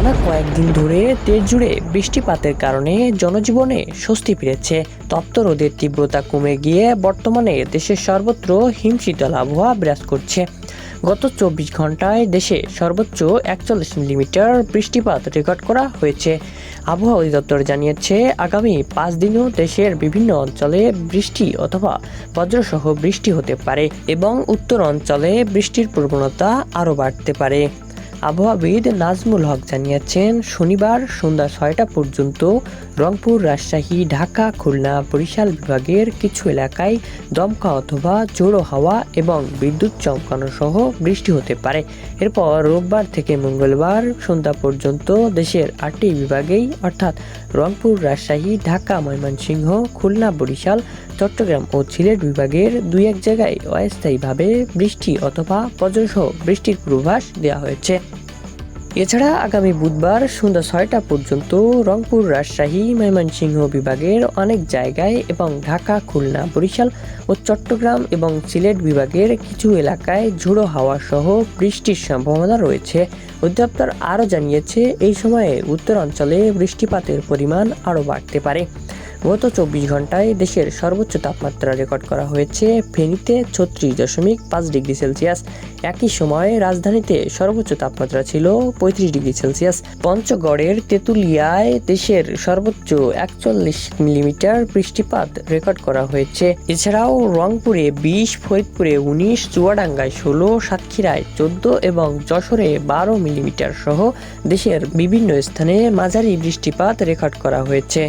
টানা কয়েকদিন ধরে দেশ জুড়ে বৃষ্টিপাতের কারণে জনজীবনে স্বস্তি ফিরেছে। তপ্ত রোদের তীব্রতা কমে গিয়ে বর্তমানে দেশের সর্বত্র হিমশীতল আবহাওয়া বিরাজ করছে। গত 24 ঘন্টায় দেশে সর্বোচ্চ 41 মিলিমিটার বৃষ্টিপাত রেকর্ড করা হয়েছে। আবহাওয়া অধিদপ্তর জানিয়েছে, আগামী 5 দিনও দেশের বিভিন্ন অঞ্চলে বৃষ্টি অথবা বজ্রসহ বৃষ্টি হতে পারে এবং উত্তর অঞ্চলে বৃষ্টির প্রবণতা আরও বাড়তে পারে। আবহাওয়াবিদ নাজমুল হক জানিয়েছেন, শনিবার সন্ধ্যা 6টা পর্যন্ত রংপুর, রাজশাহী, ঢাকা, খুলনা, বরিশাল বিভাগের কিছু এলাকায় দমকা অথবা ঝোড়ো হাওয়া এবং বিদ্যুৎ চমকানো সহ বৃষ্টি হতে পারে। এরপর রোববার থেকে মঙ্গলবার সন্ধ্যা পর্যন্ত দেশের 8টি বিভাগেই অর্থাৎ রংপুর, রাজশাহী, ঢাকা, ময়মনসিংহ, খুলনা, বরিশাল, চট্টগ্রাম ও সিলেট বিভাগের 2-1 জায়গায় অস্থায়ীভাবে বৃষ্টি অথবা বজ্রসহ বৃষ্টির পূর্বাভাস দেওয়া হয়েছে। এছাড়া আগামী বুধবার সন্ধ্যা 6টা পর্যন্ত রংপুর, রাজশাহী, ময়মনসিংহ বিভাগের অনেক জায়গায় এবং ঢাকা, খুলনা, বরিশাল ও চট্টগ্রাম এবং সিলেট বিভাগের কিছু এলাকায় ঝোড়ো হাওয়া সহ বৃষ্টির সম্ভাবনা রয়েছে। অধিদপ্তর আরও জানিয়েছে, এই সময়ে উত্তরাঞ্চলে বৃষ্টিপাতের পরিমাণ আরও বাড়তে পারে। গত 24 ঘন্টায় দেশের সর্বোচ্চ তাপমাত্রা রেকর্ড করা হয়েছে ফেনীতে 36.5 ডিগ্রি সেলসিয়াস। একই সময়ে রাজধানীতে সর্বোচ্চ তাপমাত্রা ছিল 35 ডিগ্রি সেলসিয়াস। পঞ্চগড়ের তেঁতুলিয়ায় দেশের সর্বোচ্চ 41 মিলিমিটার বৃষ্টিপাত রেকর্ড করা হয়েছে। এছাড়াও রংপুরে 20, ফরিদপুরে 19, চুয়াডাঙ্গায় 16, সাতক্ষীরায় 14 এবং যশোরে 12 মিলিমিটার সহ দেশের বিভিন্ন স্থানে মাঝারি বৃষ্টিপাত রেকর্ড করা হয়েছে।